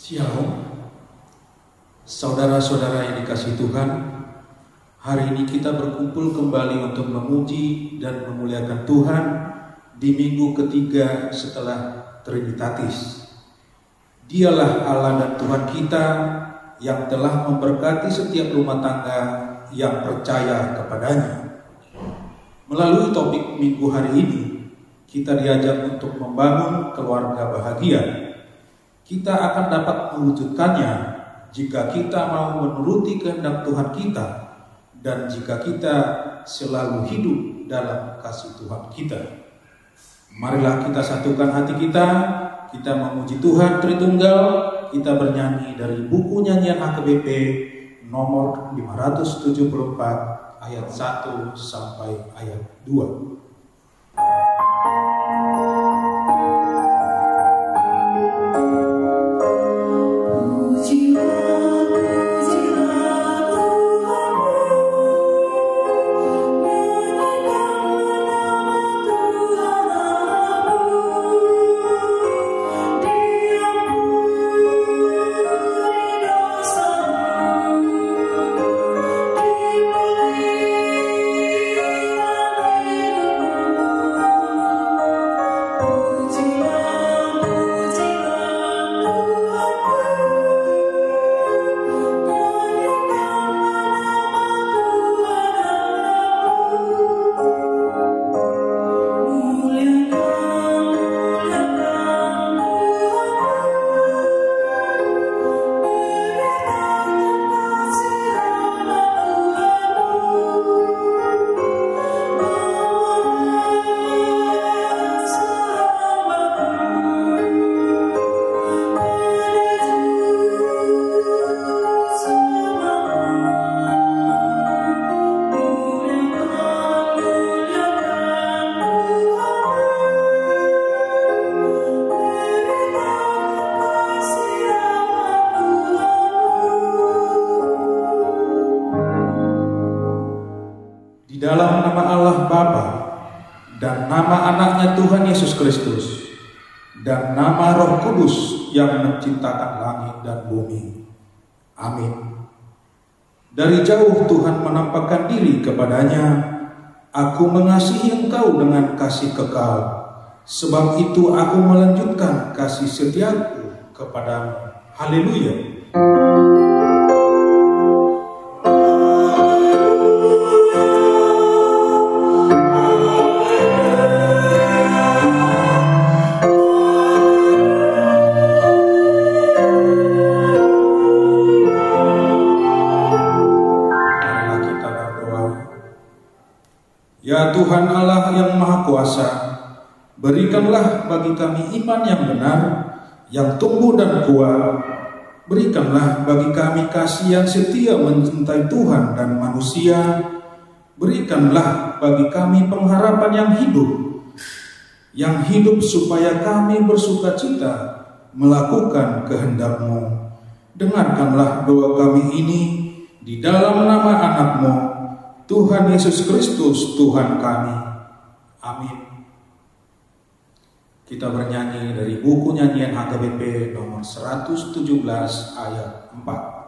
Shalom, saudara-saudara yang dikasihi Tuhan. Hari ini kita berkumpul kembali untuk memuji dan memuliakan Tuhan di minggu ketiga setelah Trinitatis. Dialah Allah dan Tuhan kita yang telah memberkati setiap rumah tangga yang percaya kepadanya. Melalui topik minggu hari ini, kita diajak untuk membangun keluarga bahagia. Kita akan dapat mewujudkannya jika kita mau menuruti kehendak Tuhan kita dan jika kita selalu hidup dalam kasih Tuhan kita. Marilah kita satukan hati kita memuji Tuhan Tritunggal, kita bernyanyi dari buku nyanyian HKBP nomor 574 ayat 1 sampai ayat 2. Dalam nama Allah Bapa dan nama anaknya Tuhan Yesus Kristus dan nama Roh Kudus yang menciptakan langit dan bumi. Amin. Dari jauh Tuhan menampakkan diri kepadanya, aku mengasihi engkau dengan kasih kekal, sebab itu aku melanjutkan kasih setiaku kepadamu. Haleluya. Ya Tuhan Allah yang Maha Kuasa, berikanlah bagi kami iman yang benar, yang tumbuh dan kuat. Berikanlah bagi kami kasih yang setia mencintai Tuhan dan manusia. Berikanlah bagi kami pengharapan yang hidup supaya kami bersuka cita melakukan kehendak-Mu. Dengarkanlah doa kami ini di dalam nama anak-Mu, Tuhan Yesus Kristus, Tuhan kami. Amin. Kita bernyanyi dari buku nyanyian HKBP nomor 117 ayat 4. Oh,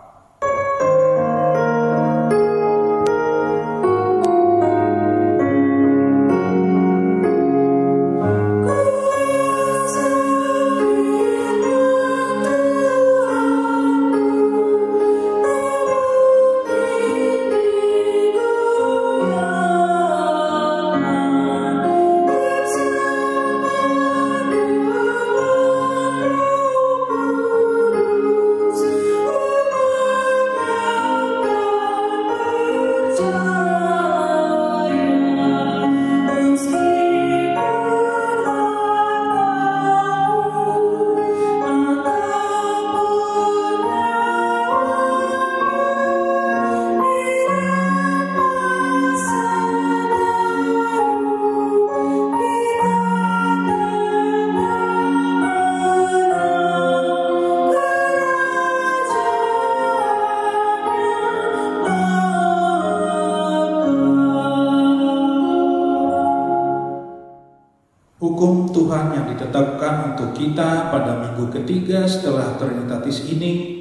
Tuhan yang ditetapkan untuk kita pada minggu ketiga setelah Trinitatis ini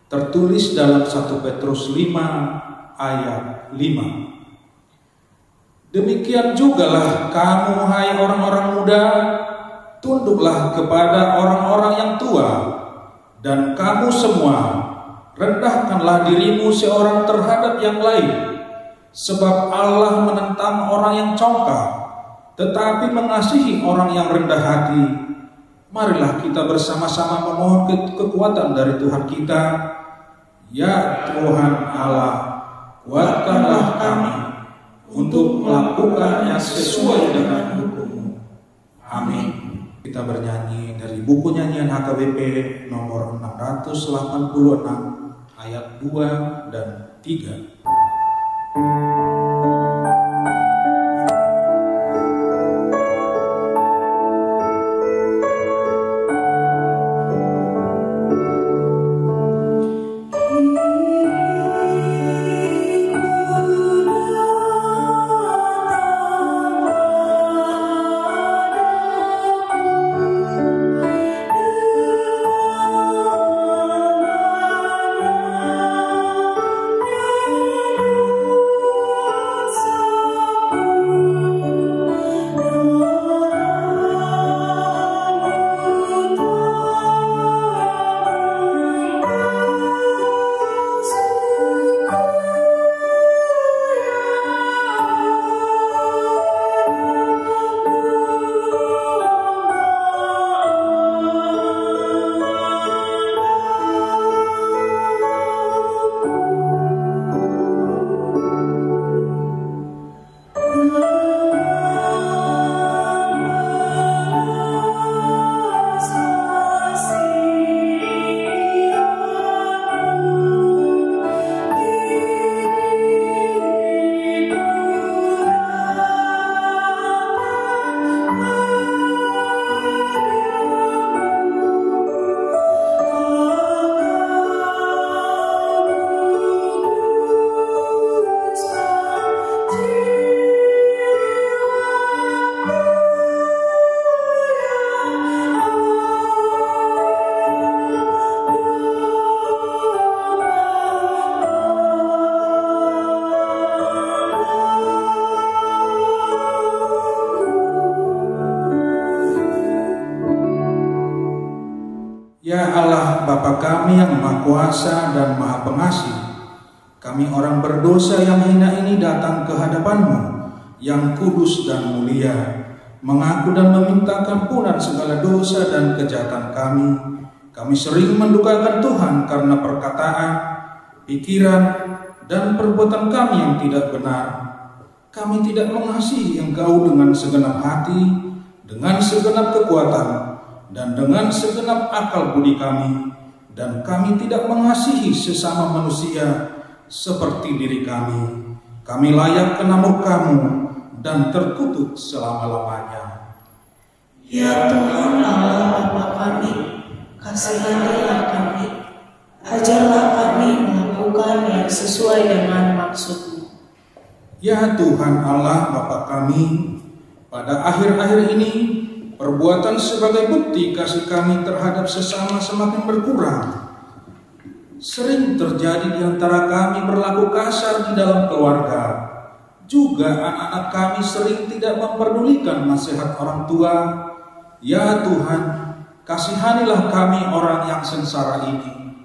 tertulis dalam 1 Petrus 5 ayat 5. Demikian jugalah kamu, hai orang-orang muda, tunduklah kepada orang-orang yang tua, dan kamu semua rendahkanlah dirimu seorang terhadap yang lain, sebab Allah menentang orang yang congkak, tetapi mengasihi orang yang rendah hati. Marilah kita bersama-sama memohon kekuatan dari Tuhan kita. Ya Tuhan Allah, kuatkanlah kami untuk melakukan yang sesuai dengan hukum-Mu. Amin. Kita bernyanyi dari buku nyanyian HKBP nomor 686 ayat 2 dan 3. Ya Allah Bapa kami yang Maha Kuasa dan Maha Pengasih, kami orang berdosa yang hina ini datang ke hadapan-Mu yang kudus dan mulia, mengaku dan meminta ampunan segala dosa dan kejahatan kami. Kami sering mendukakan Tuhan karena perkataan, pikiran, dan perbuatan kami yang tidak benar. Kami tidak mengasihi Engkau dengan segenap hati, dengan segenap kekuatan, dan dengan segenap akal budi kami, dan kami tidak mengasihi sesama manusia seperti diri kami. Kami layak kena murka-Mu dan terkutuk selama-lamanya. Ya Tuhan Allah Bapa kami, kasihanilah kami, ajarlah kami melakukan yang sesuai dengan maksud-Mu. Ya Tuhan Allah Bapa kami, pada akhir-akhir ini perbuatan sebagai bukti kasih kami terhadap sesama semakin berkurang. Sering terjadi di antara kami berlaku kasar di dalam keluarga. Juga anak-anak kami sering tidak memperdulikan nasihat orang tua. Ya Tuhan, kasihanilah kami orang yang sengsara ini.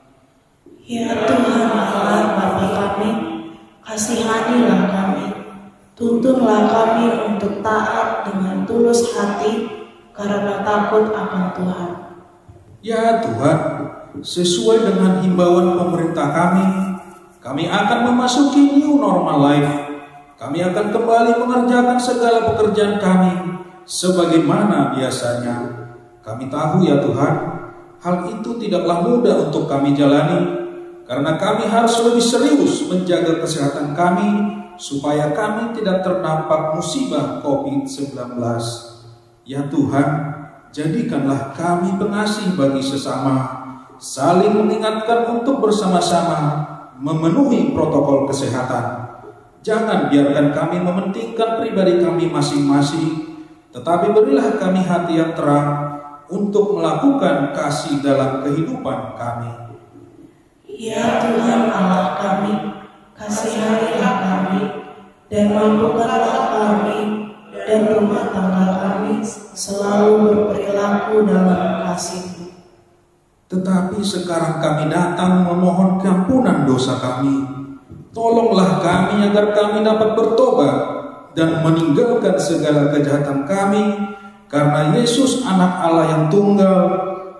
Ya Tuhan Allah Bapa kami, kasihanilah kami. Tuntunlah kami untuk taat dengan tulus hati, karena takut akan Tuhan. Ya Tuhan, sesuai dengan himbauan pemerintah kami akan memasuki new normal life. Kami akan kembali mengerjakan segala pekerjaan kami sebagaimana biasanya. Kami tahu ya Tuhan, hal itu tidaklah mudah untuk kami jalani, karena kami harus lebih serius menjaga kesehatan kami supaya kami tidak terdampak musibah COVID-19. Ya Tuhan, jadikanlah kami pengasih bagi sesama, saling mengingatkan untuk bersama-sama memenuhi protokol kesehatan. Jangan biarkan kami mementingkan pribadi kami masing-masing, tetapi berilah kami hati yang terang untuk melakukan kasih dalam kehidupan kami. Ya Tuhan Allah kami, kasihanilah kami, dan mampukanlah kami dan rumah tangga kami selalu berperilaku dalam kasih-Mu. Tetapi sekarang kami datang memohon keampunan dosa kami. Tolonglah kami agar kami dapat bertobat dan meninggalkan segala kejahatan kami, karena Yesus anak Allah yang tunggal,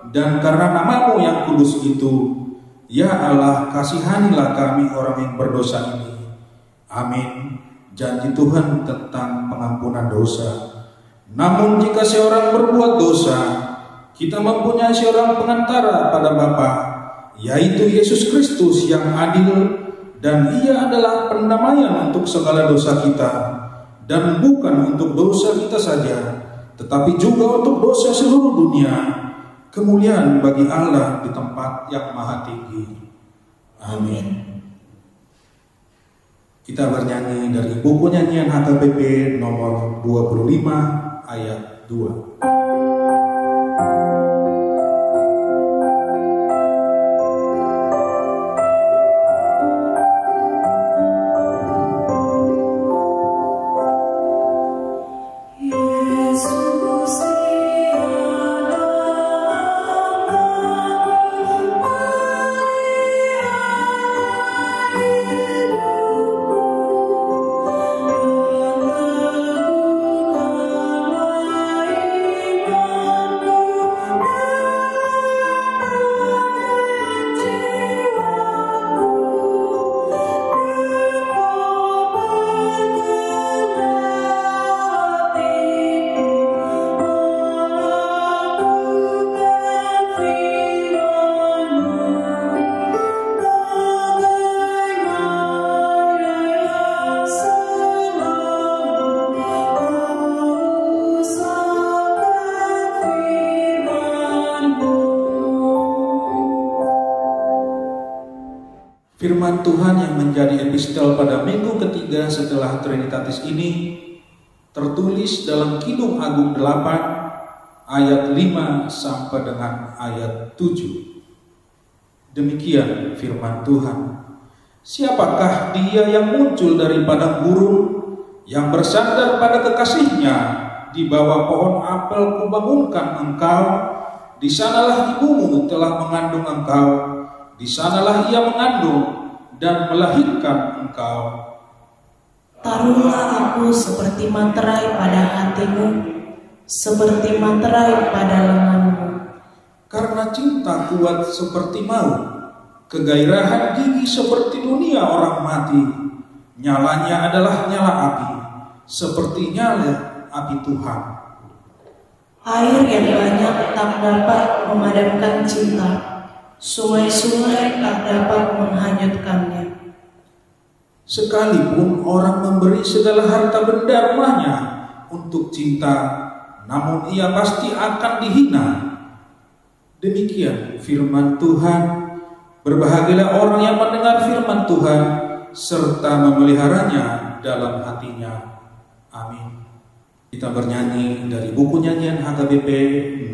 dan karena nama-Mu yang kudus itu. Ya Allah, kasihanilah kami orang yang berdosa ini. Amin. Janji Tuhan tentang pengampunan dosa. Namun jika seorang berbuat dosa, kita mempunyai seorang pengantara pada Bapa, yaitu Yesus Kristus yang adil, dan Ia adalah pendamaian untuk segala dosa kita, dan bukan untuk dosa kita saja, tetapi juga untuk dosa seluruh dunia. Kemuliaan bagi Allah di tempat yang maha tinggi. Amin. Kita bernyanyi dari buku nyanyian HKBP nomor 25 ayat 2. Firman Tuhan yang menjadi epistel pada minggu ketiga setelah Trinitatis ini tertulis dalam Kidung Agung 8 ayat 5 sampai dengan ayat 7. Demikian firman Tuhan. Siapakah dia yang muncul dari padang gurun, yang bersandar pada kekasihnya di bawah pohon apel kubangunkan engkau? Di sanalah ibumu telah mengandung engkau, di sanalah ia mengandung dan melahirkan engkau. Taruhlah aku seperti materai pada hatimu, seperti materai pada lenganmu. Karena cinta kuat seperti maut, kegairahan gigi seperti dunia orang mati. Nyalanya adalah nyala api, seperti nyala api Tuhan. Air yang banyak tak dapat memadamkan cinta, sungai-sungai tak dapat menghanyutkannya. Sekalipun orang memberi segala harta benda rumahnya untuk cinta, namun ia pasti akan dihina. Demikian firman Tuhan. Berbahagialah orang yang mendengar firman Tuhan serta memeliharanya dalam hatinya. Amin. Kita bernyanyi dari buku nyanyian HKBP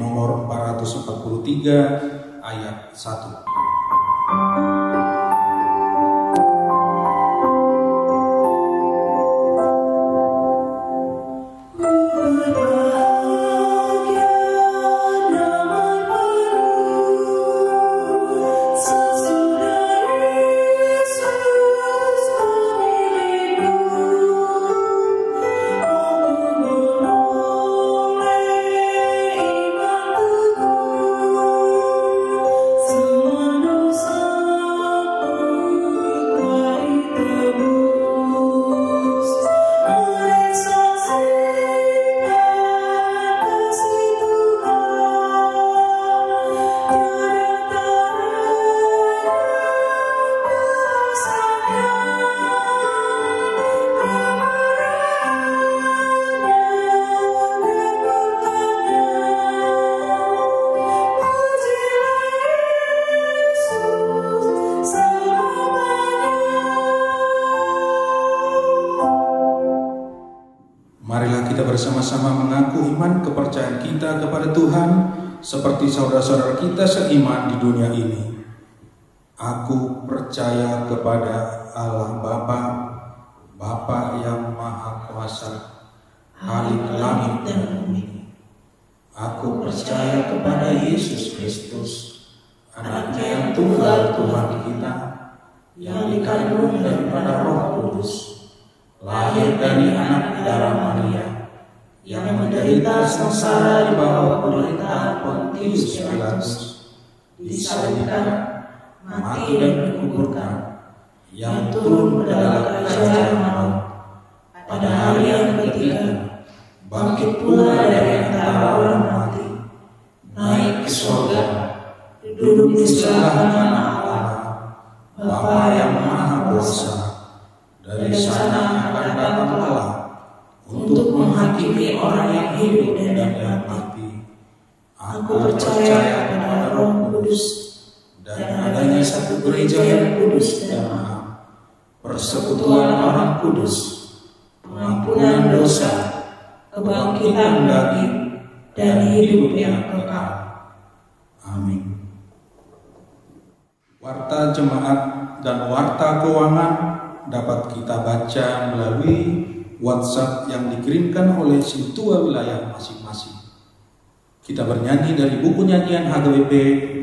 nomor 443 ayat 1. Semua dosa kepercayaan kita kepada Tuhan seperti saudara-saudara kita seiman di dunia ini. Aku percaya kepada Allah Bapa yang Maha Kuasa, Khalik langit dan bumi. Aku percaya kepada Yesus Kristus, Anaknya yang tunggal Tuhan kita, yang dikandung daripada Roh Kudus, lahir dari anak darah Maria, yang menderita sengsara di bawah pemerintahan Pontius Pilatus, disalibkan, mati dan dikuburkan, yang turun ke dalam kerajaan maut, pada hari yang ketiga bangkit pula dari antara orang mati, naik ke surga, duduk di sebelah kanan Allah, Bapa yang Maha Kuasa. Dari sana akan datang Allah untuk menghakimi orang yang hidup dan yang mati. Aku percaya kepada Roh Kudus dan adanya satu gereja yang kudus dan am, persekutuan orang kudus, pengampunan dosa, kebangkitan daging, dan hidup yang kekal. Amin. Warta jemaat dan warta keuangan dapat kita baca melalui WhatsApp yang dikirimkan oleh sintua wilayah masing-masing. Kita bernyanyi dari buku nyanyian HGWP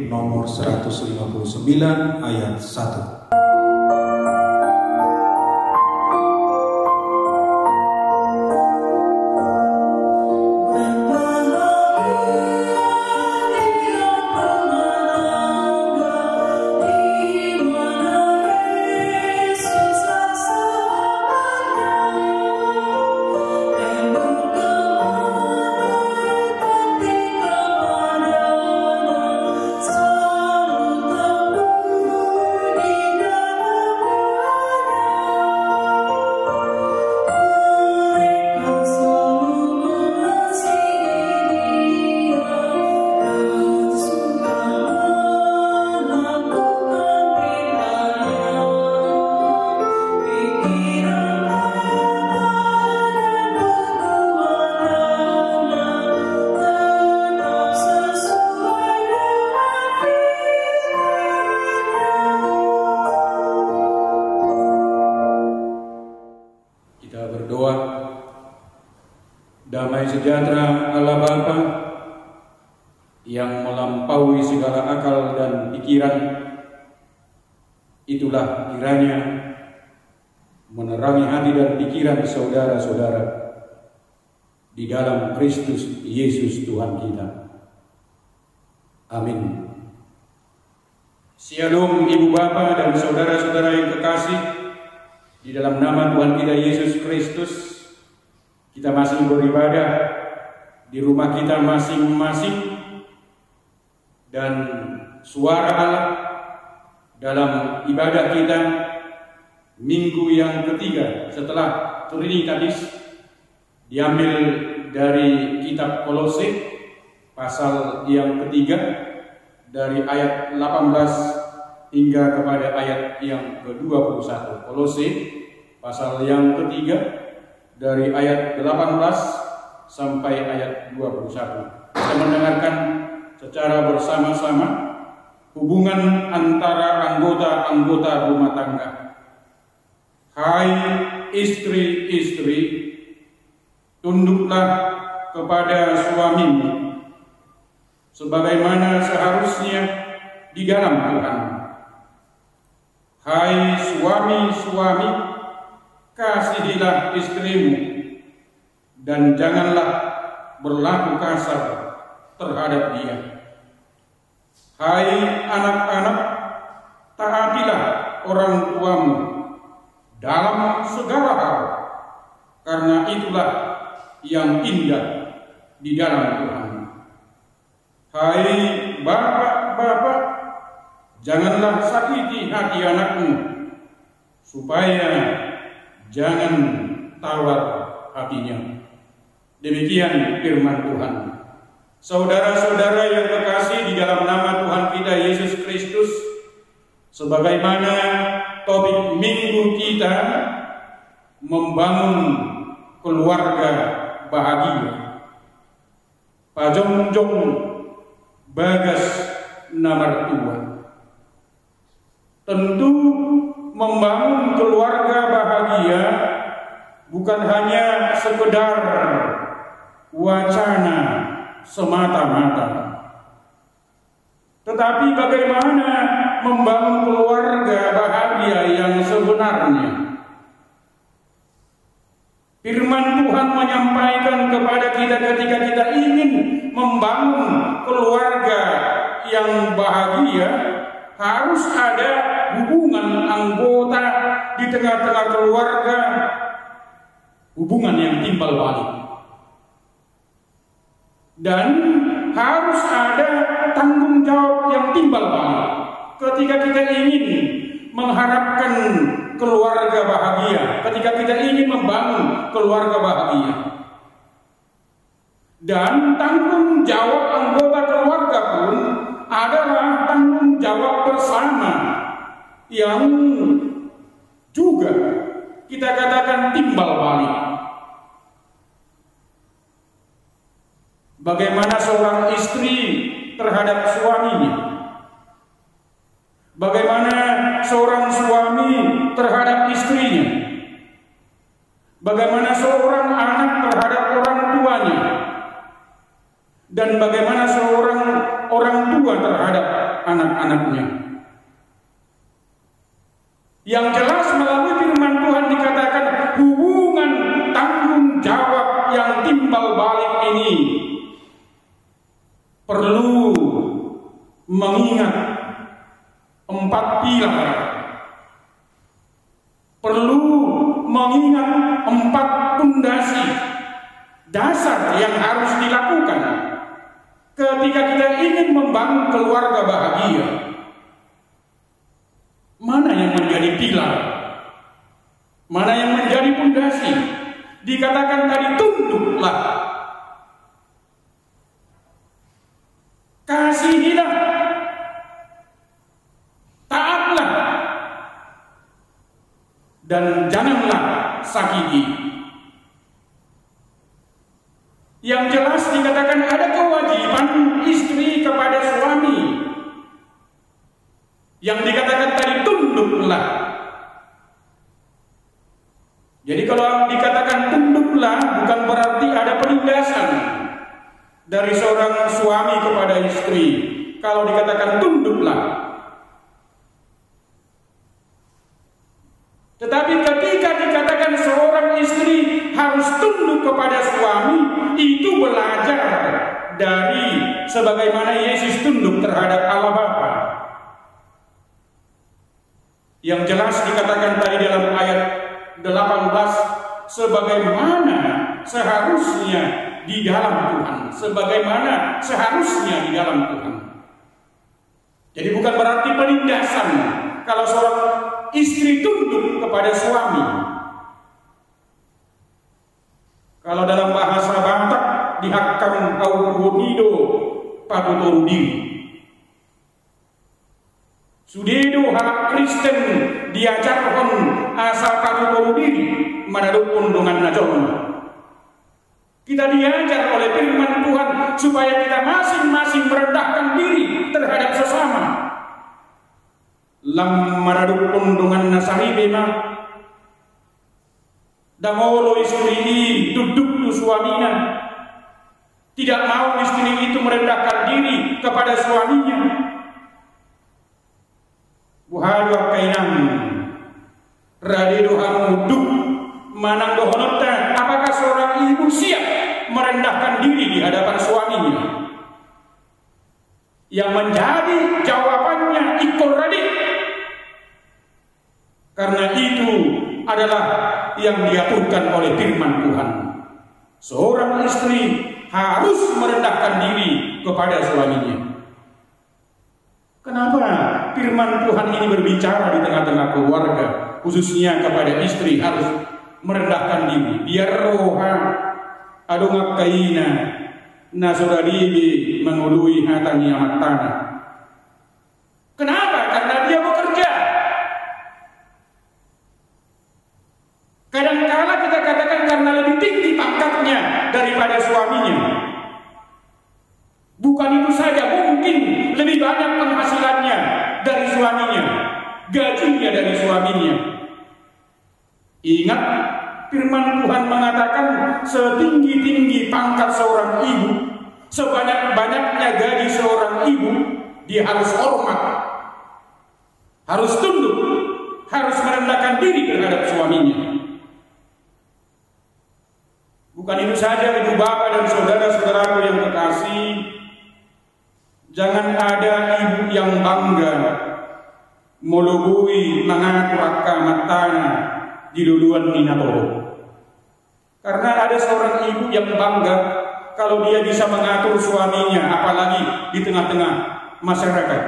nomor 159 ayat 1. Damai sejahtera Allah Bapa yang melampaui segala akal dan pikiran, itulah kiranya menerangi hati dan pikiran saudara-saudara di dalam Kristus Yesus Tuhan kita. Amin. Shalom Ibu Bapa dan saudara-saudara yang kekasih, di dalam nama Tuhan kita Yesus Kristus, kita masih beribadah di rumah kita masing-masing, dan suara Allah dalam ibadah kita minggu yang ketiga setelah Trinitatis diambil dari kitab Kolose pasal yang ketiga dari ayat 18 hingga kepada ayat yang ke-21. Kolose pasal yang ketiga dari ayat 18 sampai ayat 21. Kita mendengarkan secara bersama-sama hubungan antara anggota-anggota rumah tangga. Hai istri-istri, tunduklah kepada suamimu sebagaimana seharusnya di dalam Tuhan. Hai suami-suami, kasihilah istrimu dan janganlah berlaku kasar terhadap dia. Hai anak-anak, taatilah orang tuamu dalam segala hal, karena itulah yang indah di dalam Tuhan. Hai bapak-bapak, janganlah sakiti hati anakmu, supaya jangan tawar hatinya. Demikian firman Tuhan. Saudara-saudara yang terkasih di dalam nama Tuhan kita Yesus Kristus, sebagaimana topik minggu kita membangun keluarga bahagia. pajongjong bagas namartua. Tentu membangun keluarga bahagia bukan hanya sekedar wacana semata-mata, tetapi bagaimana membangun keluarga bahagia yang sebenarnya. Firman Tuhan menyampaikan kepada kita ketika kita ingin membangun keluarga yang bahagia, harus ada hubungan anggota di tengah-tengah keluarga, hubungan yang timbal balik. Dan harus ada tanggung jawab yang timbal balik. Ketika kita ingin mengharapkan keluarga bahagia, ketika kita ingin membangun keluarga bahagia, dan tanggung jawab anggota keluarga pun adalah tanggung jawab bersama yang juga kita katakan timbal balik. Bagaimana seorang istri terhadap suaminya, bagaimana seorang suami terhadap istrinya, bagaimana seorang anak terhadap orang tuanya, dan bagaimana seorang orang tua terhadap anak-anaknya. Yang jelas melalui firman Tuhan dikatakan hubungan tanggung jawab yang timbal balik ini perlu mengingat 4 pilar, perlu mengingat 4 pondasi dasar yang harus dilakukan ketika kita ingin membangun keluarga bahagia. Mana yang menjadi pilar? Mana yang menjadi pondasi? Dikatakan tadi tunduklah, kasihilah, taatlah, dan janganlah sakiti. Yang jelas dikatakan ada kewajiban istri kepada suami. Yang dikatakan tadi tunduklah. Jadi kalau dikatakan tunduklah bukan berarti ada penindasan dari seorang suami kepada istri. Kalau dikatakan tunduklah, tetapi ketika dikatakan seorang istri harus tunduk kepada suami, itu belajar dari sebagaimana Yesus tunduk terhadap Allah Bapa. Yang jelas dikatakan tadi dalam ayat 18, sebagaimana seharusnya di dalam Tuhan, sebagaimana seharusnya di dalam Tuhan. Jadi bukan berarti penindasan kalau seorang istri tunduk kepada suami. Kalau dalam bahasa Batak dihakam kaukunido patutorudi. Sudedo hak Kristen diajarkan asal patutorudi manadupun dengan najon. Kita diajar oleh firman Tuhan supaya kita masing-masing merendahkan diri terhadap sesama. Lam maradupun dengan nasari bema. Dangolo istri duduk tu suaminya. Tidak mau istri itu merendahkan diri kepada suaminya. Buhadwa kainam radedo hamuduk manang dohonota. Apakah seorang ibu siap merendahkan diri di hadapan suaminya? Yang menjadi jawabannya ikut radik. Karena itu adalah yang diaturkan oleh firman Tuhan. Seorang istri harus merendahkan diri kepada suaminya. Kenapa firman Tuhan ini berbicara di tengah-tengah keluarga, khususnya kepada istri harus merendahkan diri? Biar roha adongak kaina nasodadibi mengului hatani amat tanah. Kenapa? Karena dia bekerja. Kadang-kala kita katakan karena lebih tinggi pangkatnya daripada suaminya. gajinya dari suaminya. Ingat, firman Tuhan mengatakan setinggi-tinggi pangkat seorang ibu, sebanyak-banyaknya gaji seorang ibu, dia harus hormat, harus tunduk, harus merendahkan diri terhadap suaminya. Bukan itu saja, ibu bapak dan saudara-saudaraku yang kekasih, jangan ada ibu yang bangga melubui mengatur akamat tanah di duluan Ninatoro. Karena ada seorang ibu yang bangga kalau dia bisa mengatur suaminya, apalagi di tengah-tengah masyarakat.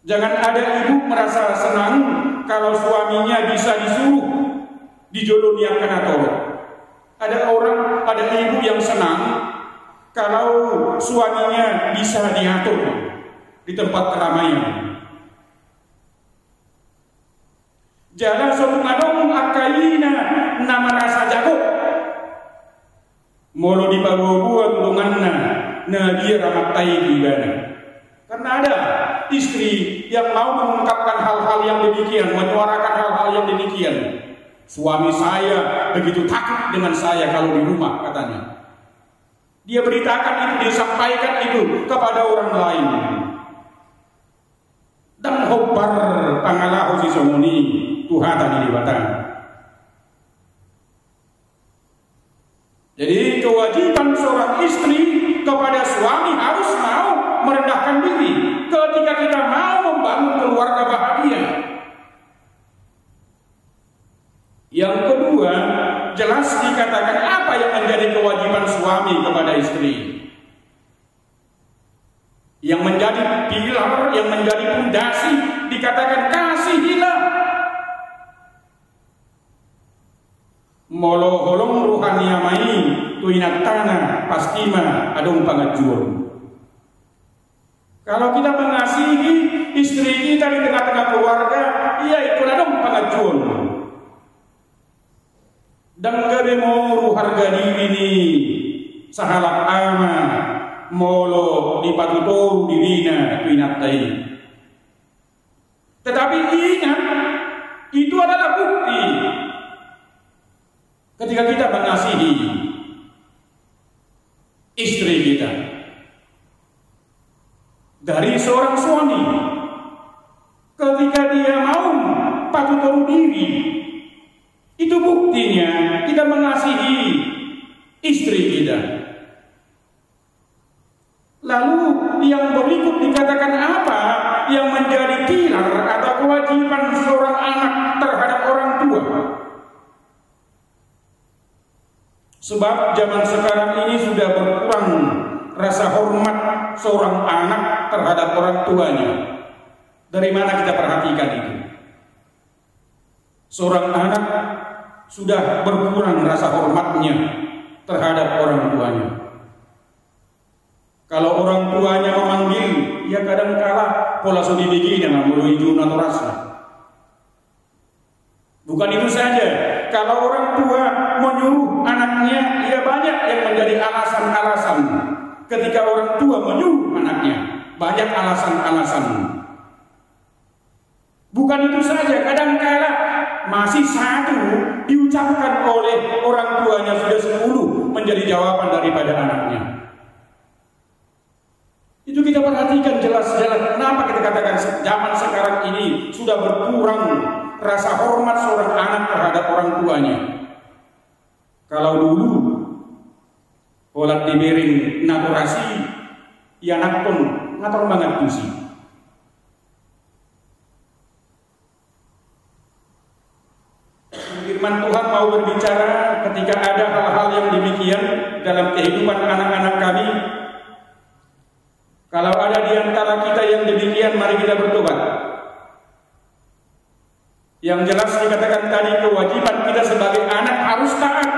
Jangan ada ibu merasa senang kalau suaminya bisa disuruh di Jolonia Kanatoro. Ada ibu yang senang kalau suaminya bisa diatur di tempat keramaian. Jalan sorung adong akaina nama rasa jago. Molo di pabubuan tulunganna nadia ramatai gibana. Karena ada istri yang mau mengungkapkan hal-hal yang demikian, menyuarakan hal-hal yang demikian. Suami saya begitu takut dengan saya kalau di rumah, katanya. Dia beritakan itu, dia sampaikan itu kepada orang lain. Dan hobbar pangalahu si somuni Tuhan tadi dibatan. Jadi kewajiban seorang istri kepada suami harus mau merendahkan diri ketika kita mau membangun keluarga bahagia. Yang kedua, jelas dikatakan apa yang menjadi kewajiban suami kepada istri. Yang menjadi pilar, yang menjadi pondasi, dikatakan kasihilah. Molo holong ruhania mai tuinat tanah pastima adong pangajuan. Kalau kita mengasihi istri kita di tengah-tengah keluarga, ia ikut adong pangajuan. Dan gabe mo harga diri ni sahalak ama molo di patutoru dirina tuinatai. Tetapi ingat, itu adalah bukti ketika kita mengasihi istri kita. Dari seorang suami ketika dia mau patutoru diri, itu buktinya kita mengasihi istri kita. Lalu yang berikut dikatakan apa yang menjadi pilar atau kewajiban seorang anak terhadap orang tua? Sebab zaman sekarang ini sudah berkurang rasa hormat seorang anak terhadap orang tuanya. Dari mana kita perhatikan itu? Seorang anak sudah berkurang rasa hormatnya terhadap orang tuanya. Kalau orang tuanya memanggil, ya kadang kala pola sudibigi dengan menuju naturasa. Bukan itu saja, kalau orang tua menyuruh anaknya, ya banyak yang menjadi alasan-alasan. Ketika orang tua menyuruh anaknya, banyak alasan-alasan. Bukan itu saja, kadang kala masih satu diucapkan oleh orang tuanya, sudah 10 menjadi jawaban daripada anaknya. Itu kita perhatikan jelas-jelas kenapa kita katakan zaman sekarang ini sudah berkurang rasa hormat seorang anak terhadap orang tuanya. Kalau dulu pola dibering naturasi, ya anak pun ngatur banget tusi. Firman Tuhan mau berbicara ketika ada hal-hal yang demikian dalam kehidupan anak-anak kami. Kalau ada di antara kita yang demikian, mari kita bertobat. Yang jelas dikatakan tadi, kewajiban kita sebagai anak harus taat,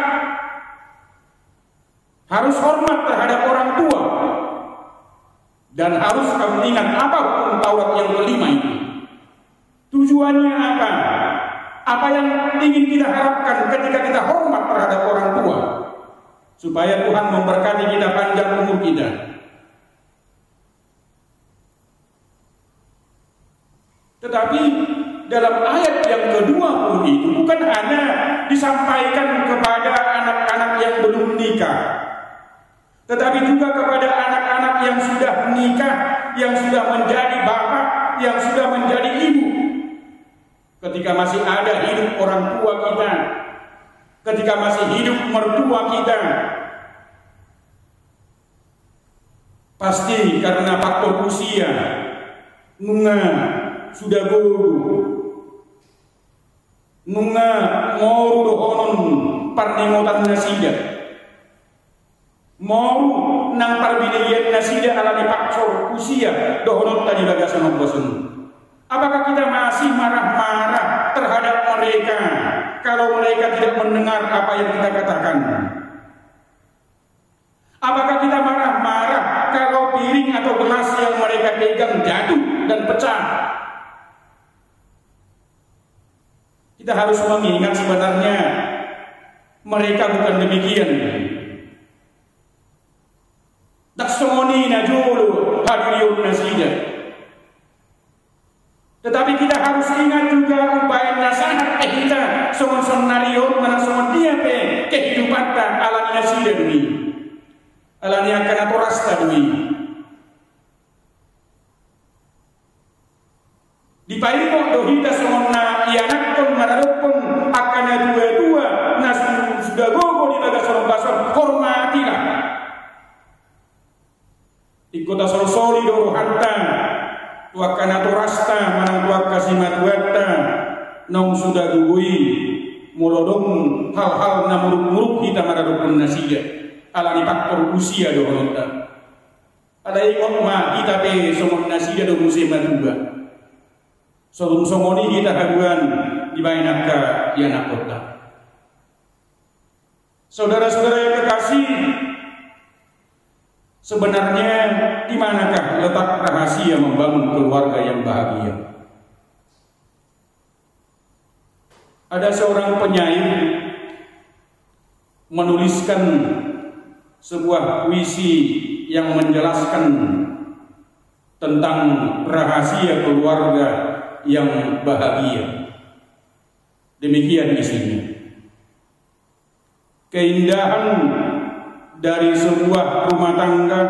harus hormat terhadap orang tua, dan harus kamu ingat apa hukum Taurat yang kelima itu. Tujuannya apa? Apa yang ingin kita harapkan ketika kita hormat terhadap orang tua? Supaya Tuhan memberkati kita, panjang umur kita. Tetapi dalam ayat yang ke-20 itu bukan hanya disampaikan kepada anak-anak yang belum nikah, tetapi juga kepada anak-anak yang sudah menikah, yang sudah menjadi bapak, yang sudah menjadi ibu. Ketika masih ada hidup orang tua kita, ketika masih hidup mertua kita, pasti karena faktor usia, nunga sudah guru, nunga moru dohonon parningotan nasida, moru nang parbilian nasida ala dipaksor usia dohonon tadi bagasan bosan. Apakah kita masih marah-marah terhadap mereka kalau mereka tidak mendengar apa yang kita katakan? Apakah kita marah-marah kalau piring atau gelas yang mereka pegang jatuh dan pecah? Kita harus mengingat sebenarnya mereka bukan demikian. Taksoni najulu hadiyun nasida. Tetapi kita harus ingat juga upaya nasihat kita songon narion mana songon dia pe kehidupan dan alani nasida demi alani akan aturasta demi di paiko dohita songon na ianakon madarukon akan dua-dua nasu sudah gogo di bagas songon basor hormatilah ikota sol-soli doro hatta tuakan aturasta manang tuak kasih matuata nong sudah gugui mulodong hal-hal na muruk-muruk kita madarukon nasiya alani faktor usia dohonota ada ikut ma kita pe somon nasiya do musim matuga somoni kita haduan di bainaka yana kota. Saudara-saudara yang kekasih, sebenarnya di manakah letak rahasia membangun keluarga yang bahagia? Ada seorang penyair menuliskan sebuah puisi yang menjelaskan tentang rahasia keluarga yang bahagia. Demikian isinya. Keindahan dari sebuah rumah tangga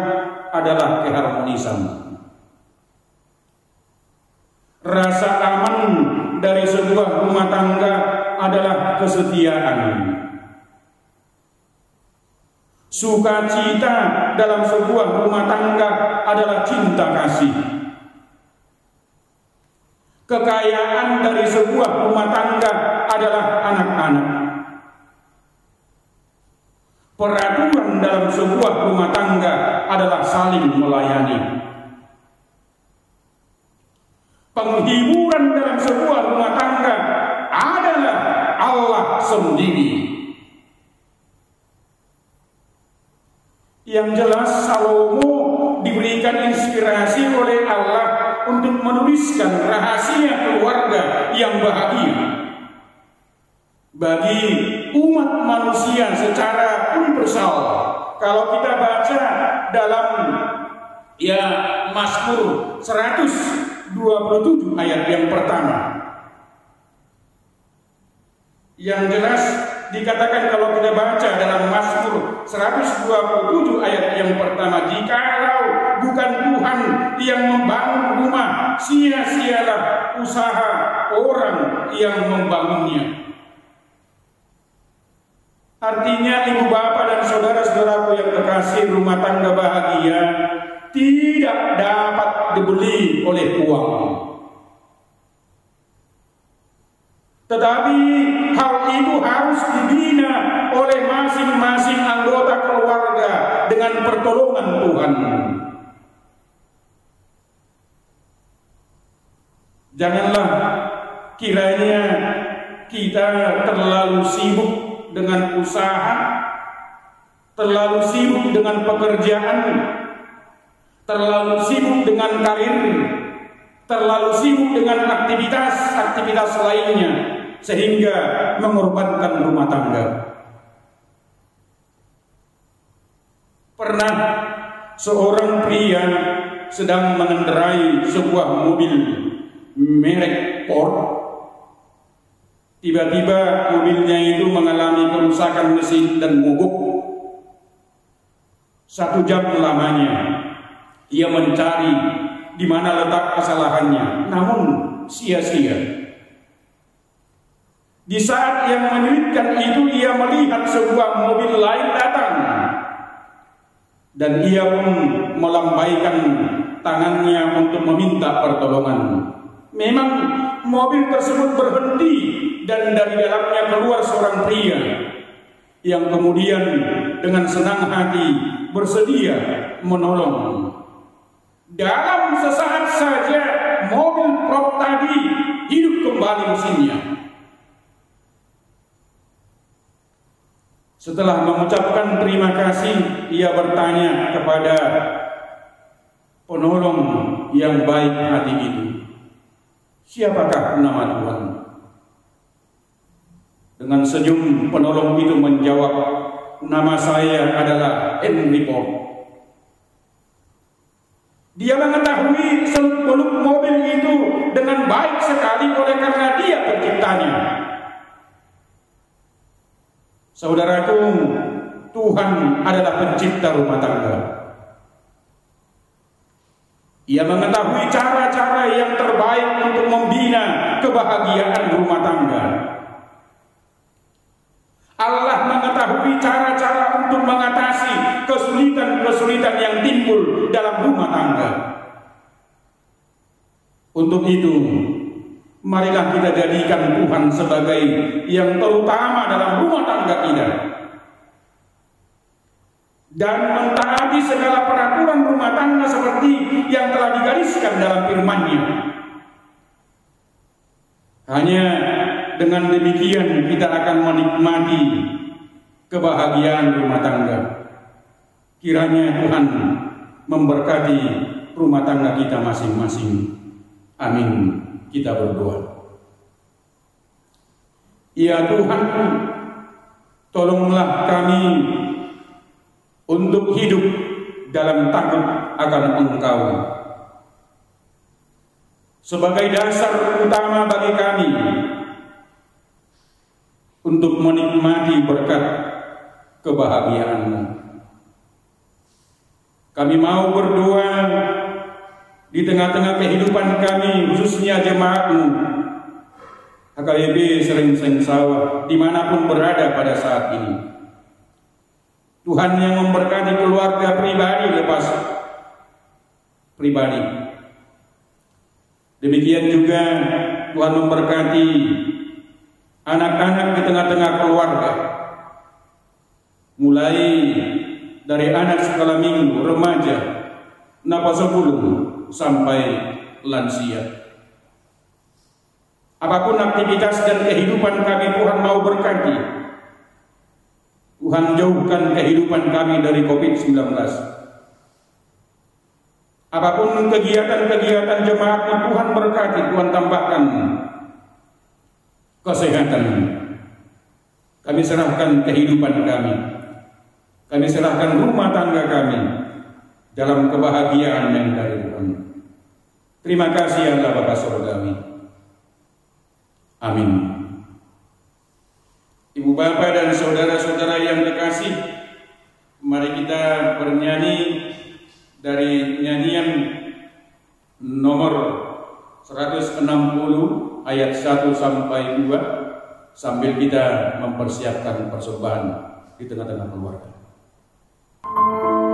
adalah keharmonisan. Rasa aman dari sebuah rumah tangga adalah kesetiaan. Sukacita dalam sebuah rumah tangga adalah cinta kasih. Kekayaan dari sebuah rumah tangga adalah anak-anak. Peraturan dalam sebuah rumah tangga adalah saling melayani. Penghiburan dalam sebuah rumah tangga adalah Allah sendiri. Yang jelas Salomo diberikan inspirasi oleh Allah untuk menuliskan rahasia keluarga yang bahagia bagi umat manusia secara universal. Kalau kita baca dalam Mazmur 127 ayat yang pertama, yang jelas dikatakan kalau kita baca dalam Mazmur 127 ayat yang pertama, jikalau bukan Tuhan yang membangun rumah, sia-sialah usaha orang yang membangunnya. Artinya ibu bapak dan saudara-saudaraku yang kekasih, rumah tangga bahagia tidak dapat dibeli oleh uang. Tetapi hal itu harus dibina oleh masing-masing anggota keluarga dengan pertolongan Tuhan. Janganlah kiranya kita terlalu sibuk dengan usaha, terlalu sibuk dengan pekerjaan, terlalu sibuk dengan karir, terlalu sibuk dengan aktivitas lainnya, sehingga mengorbankan rumah tangga. Pernah seorang pria sedang mengendarai sebuah mobil merek Ford. Tiba-tiba mobilnya itu mengalami kerusakan mesin dan mogok. 1 jam lamanya ia mencari di mana letak kesalahannya, namun sia-sia. Di saat yang menyulitkan itu, ia melihat sebuah mobil lain datang, dan ia pun melambaikan tangannya untuk meminta pertolongan. Memang mobil tersebut berhenti, dan dari dalamnya keluar seorang pria yang kemudian dengan senang hati bersedia menolong. Dalam sesaat saja mobil truk tadi hidup kembali mesinnya. Setelah mengucapkan terima kasih, ia bertanya kepada penolong yang baik hati itu, "Siapakah nama Tuhan?" Dengan senyum penolong itu menjawab, "Nama saya adalah Henry Ford." Dia mengetahui seluk-beluk mobil itu dengan baik sekali oleh karena dia penciptanya. Saudaraku, Tuhan adalah pencipta rumah tangga. Ia mengetahui cara-cara yang terbaik untuk membina kebahagiaan rumah tangga. Allah mengetahui cara-cara untuk mengatasi kesulitan-kesulitan yang timbul dalam rumah tangga. Untuk itu, marilah kita jadikan Tuhan sebagai yang terutama dalam rumah tangga kita, dan mentaati segala peraturan rumah tangga seperti yang telah digariskan dalam firman-Nya. Hanya dengan demikian kita akan menikmati kebahagiaan rumah tangga. Kiranya Tuhan memberkati rumah tangga kita masing-masing. Amin. Kita berdoa. Ya Tuhan, tolonglah kami untuk hidup dalam takut akan Engkau. Sebagai dasar utama bagi kami untuk menikmati berkat kebahagiaan-Mu. Kami mau berdoa di tengah-tengah kehidupan kami, khususnya jemaat-Mu HKBP Srengseng Sawah, dimanapun berada pada saat ini. Tuhan yang memberkati keluarga pribadi lepas pribadi. Demikian juga Tuhan memberkati anak-anak di tengah-tengah keluarga, mulai dari anak sekolah minggu, remaja, napasabulung, sampai lansia. Apapun aktivitas dan kehidupan kami, Tuhan mau berkati. Tuhan jauhkan kehidupan kami dari COVID-19. Apapun kegiatan-kegiatan jemaat, Tuhan berkati, Tuhan tambahkan kesehatan. Kami serahkan kehidupan kami. Kami serahkan rumah tangga kami dalam kebahagiaan yang dari Tuhan. Terima kasih Allah Bapa Surgawi. Amin. Ibu bapak dan saudara-saudara yang terkasih, mari kita bernyanyi dari nyanyian nomor 160 ayat 1 sampai 2 sambil kita mempersiapkan persembahan di tengah-tengah keluarga. Amin.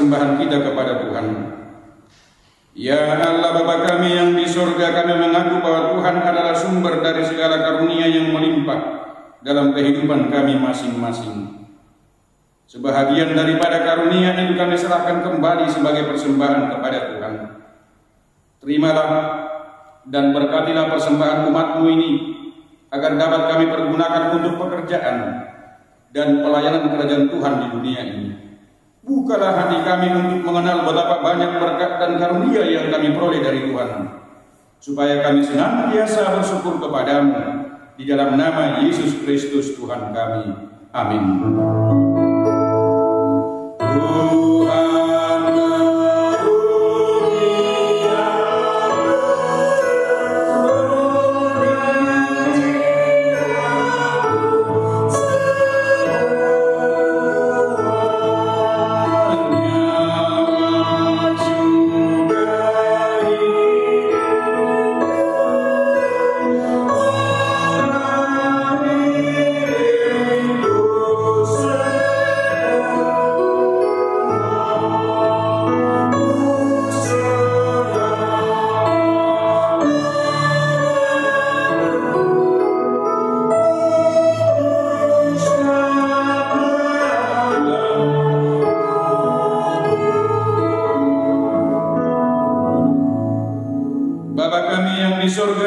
persembahan kita kepada Tuhan. Ya Allah Bapa kami yang di surga, kami mengaku bahwa Tuhan adalah sumber dari segala karunia yang melimpah dalam kehidupan kami masing-masing. Sebahagian daripada karunia itu kami serahkan kembali sebagai persembahan kepada Tuhan. Terimalah dan berkatilah persembahan umat-Mu ini, agar dapat kami pergunakan untuk pekerjaan dan pelayanan kerajaan Tuhan di dunia ini. Bukalah hati kami untuk mengenal betapa banyak berkat dan karunia yang kami peroleh dari Tuhan, supaya kami senantiasa bersyukur kepadamu di dalam nama Yesus Kristus Tuhan kami. Amin.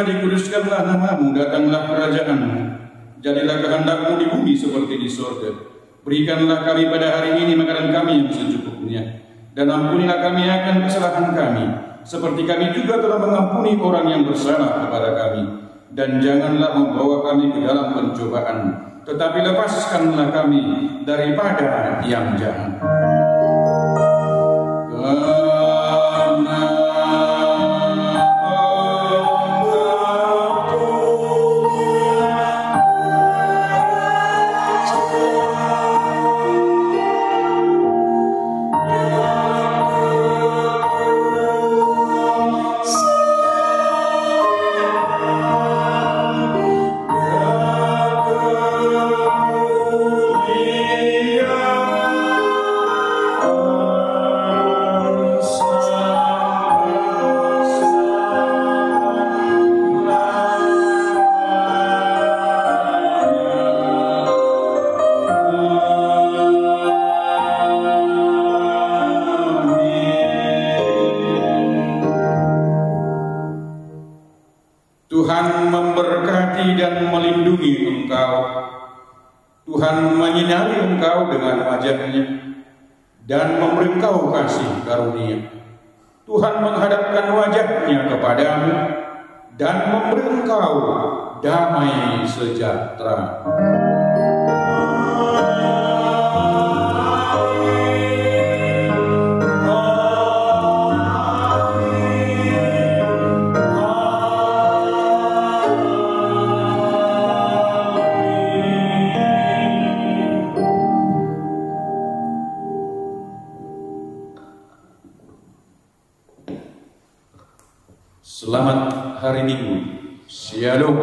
Dikuduskanlah nama-Mu, datanglah kerajaan-Mu, jadilah kehendak-Mu di bumi seperti di surga. Berikanlah kami pada hari ini makanan kami yang secukupnya, dan ampunilah kami akan kesalahan kami, seperti kami juga telah mengampuni orang yang bersalah kepada kami. Dan janganlah membawa kami ke dalam pencobaan, tetapi lepaskanlah kami daripada yang jahat. Tuhan memberkati dan melindungi engkau. Tuhan menyinari engkau dengan wajah-Nya dan memberi engkau kasih karunia. Tuhan menghadapkan wajah-Nya kepadamu dan memberi engkau damai sejahtera. Selamat hari Minggu. Shalom.